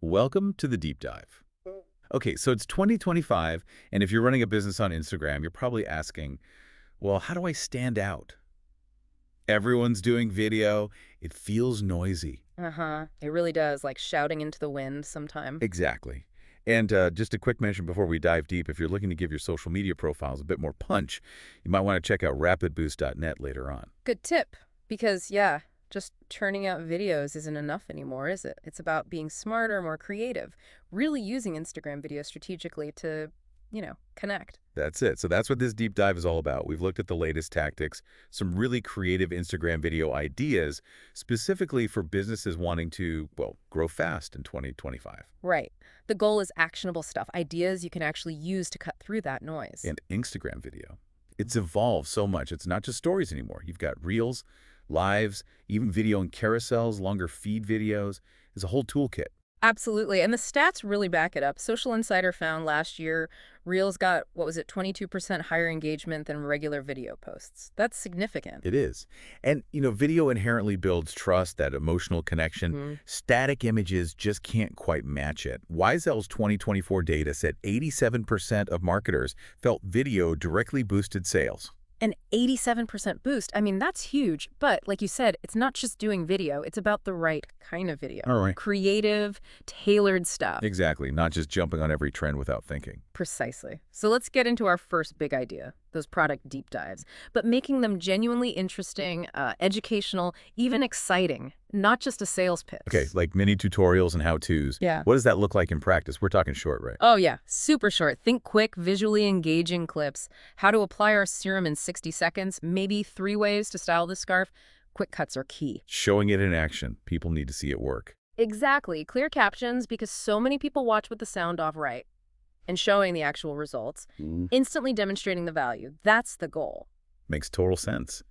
Welcome to the deep dive. Okay, so it's 2025, and if you're running a business on Instagram, you're probably asking, well, how do I stand out? Everyone's doing video. It feels noisy. Uh-huh. It really does, like shouting into the wind sometime. Exactly. And just a quick mention before we dive deep, if you're looking to give your social media profiles a bit more punch, you might want to check out rapidboost.net later on. Good tip. Because, yeah, just churning out videos isn't enough anymore, is it? It's about being smarter, more creative, really using Instagram video strategically to, connect. That's it. So that's what this deep dive is all about. We've looked at the latest tactics, some really creative Instagram video ideas, specifically for businesses wanting to, well, grow fast in 2025. Right. The goal is actionable stuff, ideas you can actually use to cut through that noise. And Instagram video. It's evolved so much. It's not just stories anymore. You've got reels, lives, even video and carousels, longer feed videos. It's a whole toolkit. Absolutely. And the stats really back it up. Social Insider found last year Reels got, 22% higher engagement than regular video posts. That's significant. It is. And, video inherently builds trust, that emotional connection. Mhm. Static images just can't quite match it. YZEL's 2024 data said 87% of marketers felt video directly boosted sales. An 87% boost. I mean, that's huge. But like you said, it's not just doing video. It's about the right kind of video. All right. Creative, tailored stuff. Exactly. Not just jumping on every trend without thinking. Precisely. So let's get into our first big idea, those product deep dives, but making them genuinely interesting, educational, even exciting, not just a sales pitch. Okay, like mini tutorials and how-tos. Yeah. What does that look like in practice? We're talking short, right? Oh, yeah. Super short. Think quick, visually engaging clips. How to apply our serum in 60 seconds. Maybe 3 ways to style this scarf. Quick cuts are key. Showing it in action. People need to see it work. Exactly. Clear captions because so many people watch with the sound off right. And showing the actual results. Instantly demonstrating the value. That's the goal. Makes total sense.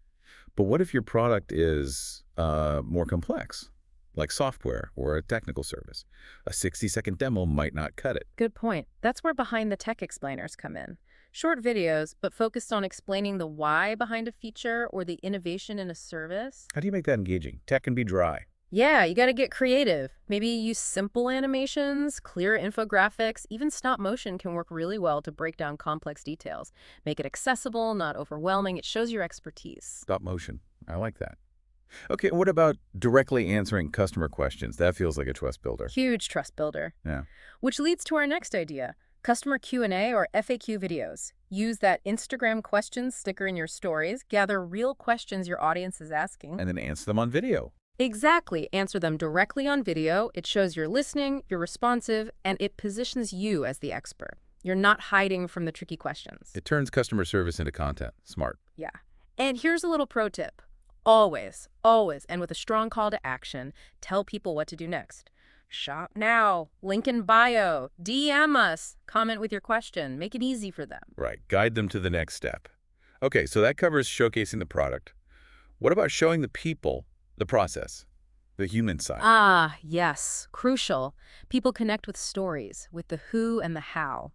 But what if your product is more complex, like software or a technical service? A 60-second demo might not cut it. Good point. That's where Behind the Tech explainers come in. Short videos, but focused on explaining the why behind a feature or the innovation in a service. How do you make that engaging? Tech can be dry. Yeah, you got to get creative. Maybe use simple animations, clear infographics, even stop motion can work really well to break down complex details. Make it accessible, not overwhelming. It shows your expertise. Stop motion. I like that. Okay, what about directly answering customer questions? That feels like a trust builder. Huge trust builder. Yeah. Which leads to our next idea, customer Q&A or FAQ videos. Use that Instagram questions sticker in your stories, gather real questions your audience is asking. And then answer them on video. Exactly. Answer them directly on video. It shows you're listening, you're responsive, and it positions you as the expert. You're not hiding from the tricky questions. It turns customer service into content. Smart. Yeah. And here's a little pro tip. Always, always, and with a strong call to action, tell people what to do next. Shop now, link in bio, DM us, comment with your question, make it easy for them. Right. Guide them to the next step. Okay, so that covers showcasing the product. What about showing the people the process, the human side? Ah, yes, crucial. People connect with stories, with the who and the how.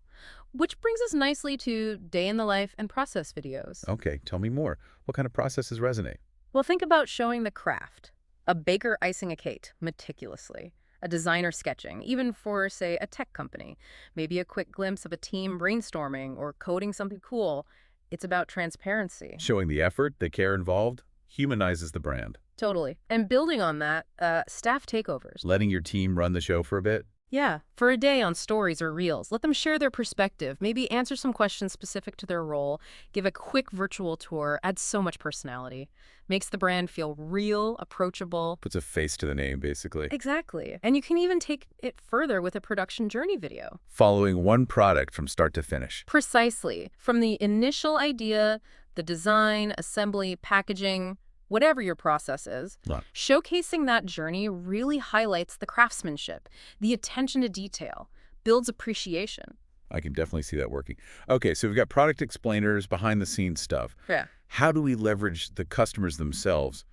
Which brings us nicely to day in the life and process videos. Okay, tell me more. What kind of processes resonate? Well, think about showing the craft. A baker icing a cake meticulously. A designer sketching, even for, say, a tech company. Maybe a quick glimpse of a team brainstorming or coding something cool. It's about transparency. Showing the effort, the care involved, humanizes the brand. Totally. And building on that, staff takeovers. Letting your team run the show for a bit? Yeah, for a day on stories or reels. Let them share their perspective, maybe answer some questions specific to their role, give a quick virtual tour, adds so much personality. Makes the brand feel real, approachable. Puts a face to the name, basically. Exactly. And you can even take it further with a production journey video. Following one product from start to finish. Precisely. From the initial idea, the design, assembly, packaging, whatever your process is, Right. showcasing that journey really highlights the craftsmanship, the attention to detail, builds appreciation. I can definitely see that working. Okay, so we've got product explainers, behind-the-scenes stuff. Yeah. How do we leverage the customers themselves,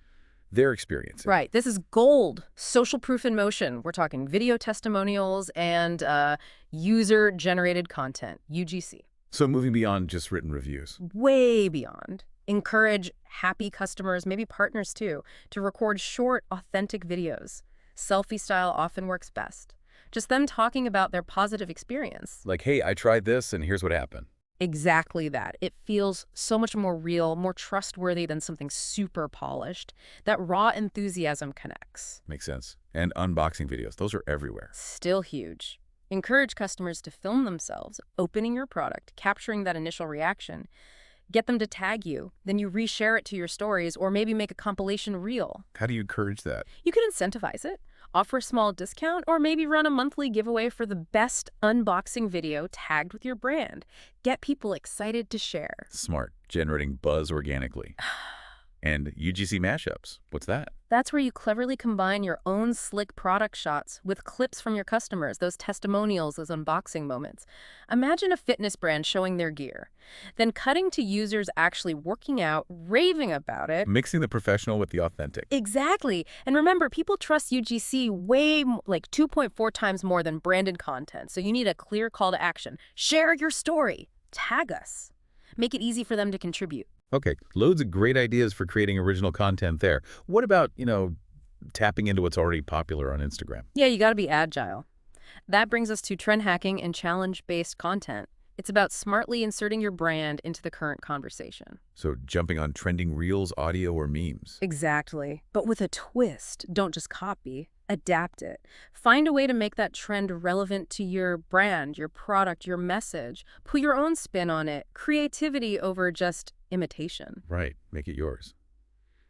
their experience? Right. This is gold. Social proof in motion. We're talking video testimonials and user-generated content, UGC. So moving beyond just written reviews. Way beyond. Encourage happy customers, maybe partners too, to record short, authentic videos. Selfie style often works best. Just them talking about their positive experience. Like, hey, I tried this and here's what happened. Exactly that. It feels so much more real, more trustworthy than something super polished. That raw enthusiasm connects. Makes sense. And unboxing videos, those are everywhere. Still huge. Encourage customers to film themselves, opening your product, capturing that initial reaction. Get them to tag you, then you reshare it to your stories or maybe make a compilation reel. How do you encourage that? You can incentivize it, offer a small discount, or maybe run a monthly giveaway for the best unboxing video tagged with your brand. Get people excited to share. Smart. Generating buzz organically. And UGC mashups. What's that? That's where you cleverly combine your own slick product shots with clips from your customers, those testimonials, those unboxing moments. Imagine a fitness brand showing their gear, then cutting to users actually working out, raving about it. Mixing the professional with the authentic. Exactly. And remember, people trust UGC like 2.4 times more than branded content. So you need a clear call to action. Share your story. Tag us. Make it easy for them to contribute. Okay, loads of great ideas for creating original content there. What about, tapping into what's already popular on Instagram? Yeah, you got to be agile. That brings us to trend hacking and challenge-based content. It's about smartly inserting your brand into the current conversation. So jumping on trending reels, audio, or memes. Exactly. But with a twist. Don't just copy. Adapt it. Find a way to make that trend relevant to your brand, your product, your message. Put your own spin on it. Creativity over just imitation. Right. Make it yours.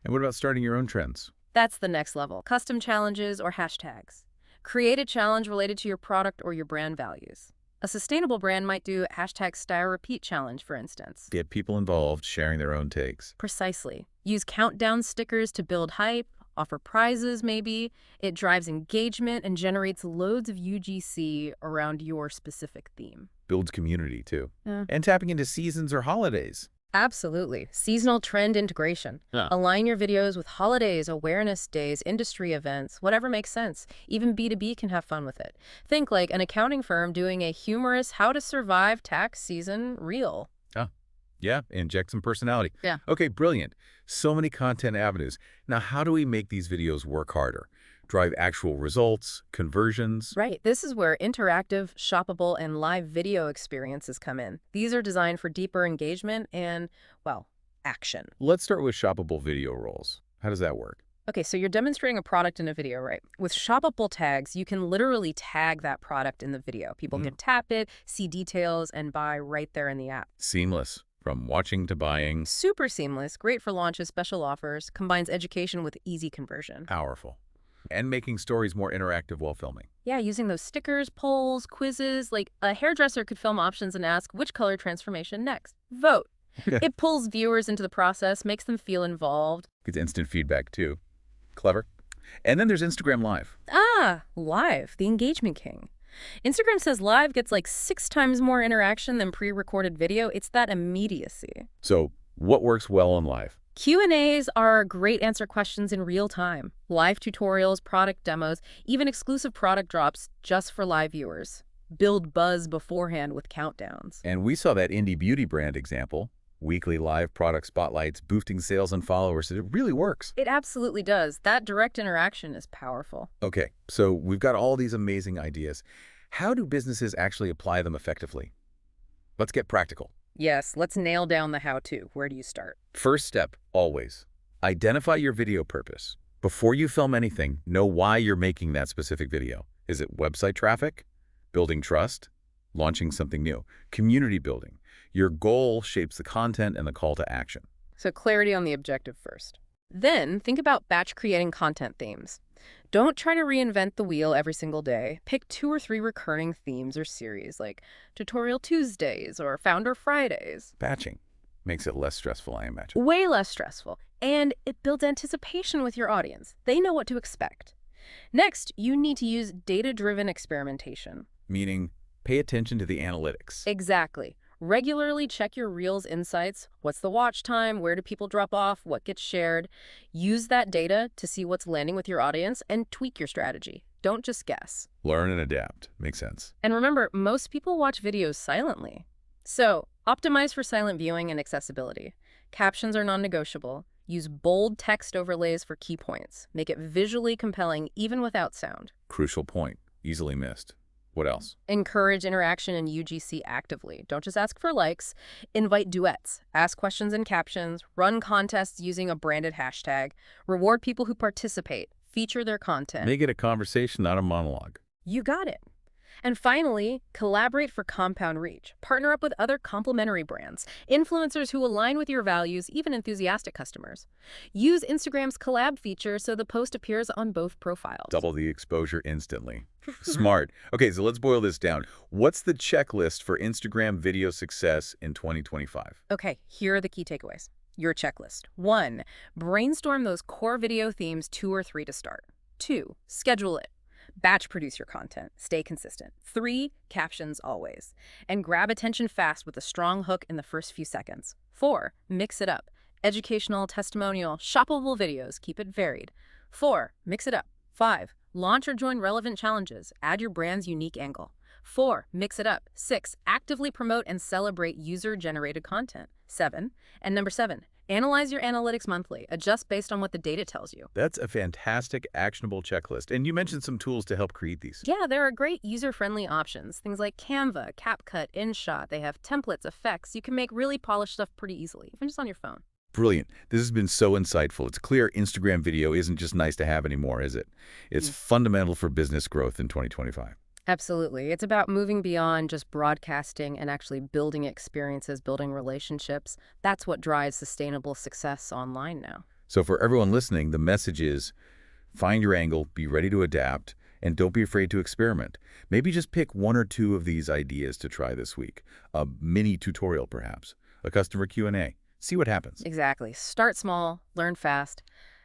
And what about starting your own trends? That's the next level. Custom challenges or hashtags. Create a challenge related to your product or your brand values. A sustainable brand might do hashtag style repeat challenge, for instance. Get people involved, sharing their own takes. Precisely. Use countdown stickers to build hype, offer prizes maybe. It drives engagement and generates loads of UGC around your specific theme. Builds community, too. Yeah. And tapping into seasons or holidays. Absolutely. Seasonal trend integration. Yeah. Align your videos with holidays, awareness days, industry events, whatever makes sense. Even B2B can have fun with it. Think like an accounting firm doing a humorous how to survive tax season reel. Yeah, inject some personality. Yeah. Okay, brilliant. So many content avenues. Now, how do we make these videos work harder? Drive actual results, conversions? Right. This is where interactive, shoppable, and live video experiences come in. These are designed for deeper engagement and, well, action. Let's start with shoppable video roles. How does that work? Okay, so you're demonstrating a product in a video, right? With shoppable tags, you can literally tag that product in the video. People can tap it, see details, and buy right there in the app. Seamless. From watching to buying. Super seamless, great for launches, special offers, combines education with easy conversion. Powerful. And making stories more interactive while filming. Yeah, using those stickers, polls, quizzes, like a hairdresser could film options and ask which color transformation next. Vote. It pulls viewers into the process, makes them feel involved. Gets instant feedback, too. Clever. And then there's Instagram Live. Ah, live, the engagement king. Instagram says live gets like 6 times more interaction than pre-recorded video. It's that immediacy. So what works well on Live? Q&As are great answer questions in real time. Live tutorials, product demos, even exclusive product drops just for live viewers. Build buzz beforehand with countdowns. And we saw that indie beauty brand example. Weekly live product spotlights, boosting sales and followers. It really works. It absolutely does. That direct interaction is powerful. Okay, so we've got all these amazing ideas. How do businesses actually apply them effectively? Let's get practical. Yes, let's nail down the how-to. Where do you start? First step, always. Identify your video purpose. Before you film anything, know why you're making that specific video. Is it website traffic? Building trust? Launching something new? Community building? Your goal shapes the content and the call to action. So clarity on the objective first. Then think about batch creating content themes. Don't try to reinvent the wheel every single day. Pick 2 or 3 recurring themes or series like Tutorial Tuesdays or Founder Fridays. Batching makes it less stressful, I imagine. Way less stressful. And it builds anticipation with your audience. They know what to expect. Next, you need to use data-driven experimentation. Meaning, pay attention to the analytics. Exactly. Regularly check your Reels insights. What's the watch time? Where do people drop off? What gets shared? Use that data to see what's landing with your audience and tweak your strategy. Don't just guess. Learn and adapt. Makes sense. And remember, most people watch videos silently. So, optimize for silent viewing and accessibility. Captions are non-negotiable. Use bold text overlays for key points. Make it visually compelling even without sound. Crucial point. Easily missed. What else? Encourage interaction in UGC actively. Don't just ask for likes. Invite duets. Ask questions in captions. Run contests using a branded hashtag. Reward people who participate. Feature their content. Make it a conversation, not a monologue. You got it. And finally, collaborate for compound reach. Partner up with other complementary brands, influencers who align with your values, even enthusiastic customers. Use Instagram's collab feature so the post appears on both profiles. Double the exposure instantly. Smart. Okay, so let's boil this down. What's the checklist for Instagram video success in 2025? Okay, here are the key takeaways. Your checklist. 1. Brainstorm those core video themes 2 or 3 to start. 2. Schedule it. Batch produce your content. Stay consistent. 3. Captions always. And grab attention fast with a strong hook in the first few seconds. 4. Mix it up. Educational, testimonial, shoppable videos. Keep it varied. 4. Mix it up. 5. Launch or join relevant challenges. Add your brand's unique angle. 4. Mix it up. 6. Actively promote and celebrate user-generated content. 7. And number 7. Analyze your analytics monthly. Adjust based on what the data tells you. That's a fantastic, actionable checklist. And you mentioned some tools to help create these. Yeah, there are great user-friendly options. Things like Canva, CapCut, InShot. They have templates, effects. You can make really polished stuff pretty easily, even just on your phone. Brilliant. This has been so insightful. It's clear Instagram video isn't just nice to have anymore, is it? It's fundamental for business growth in 2025. Absolutely. It's about moving beyond just broadcasting and actually building experiences, building relationships. That's what drives sustainable success online now. So for everyone listening, the message is find your angle, be ready to adapt, and don't be afraid to experiment. Maybe just pick 1 or 2 of these ideas to try this week. A mini tutorial, perhaps. A customer Q&A. See what happens. Exactly. Start small, learn fast.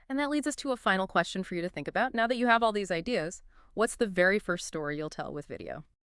And that leads us to a final question for you to think about. Now that you have all these ideas, what's the very first story you'll tell with video?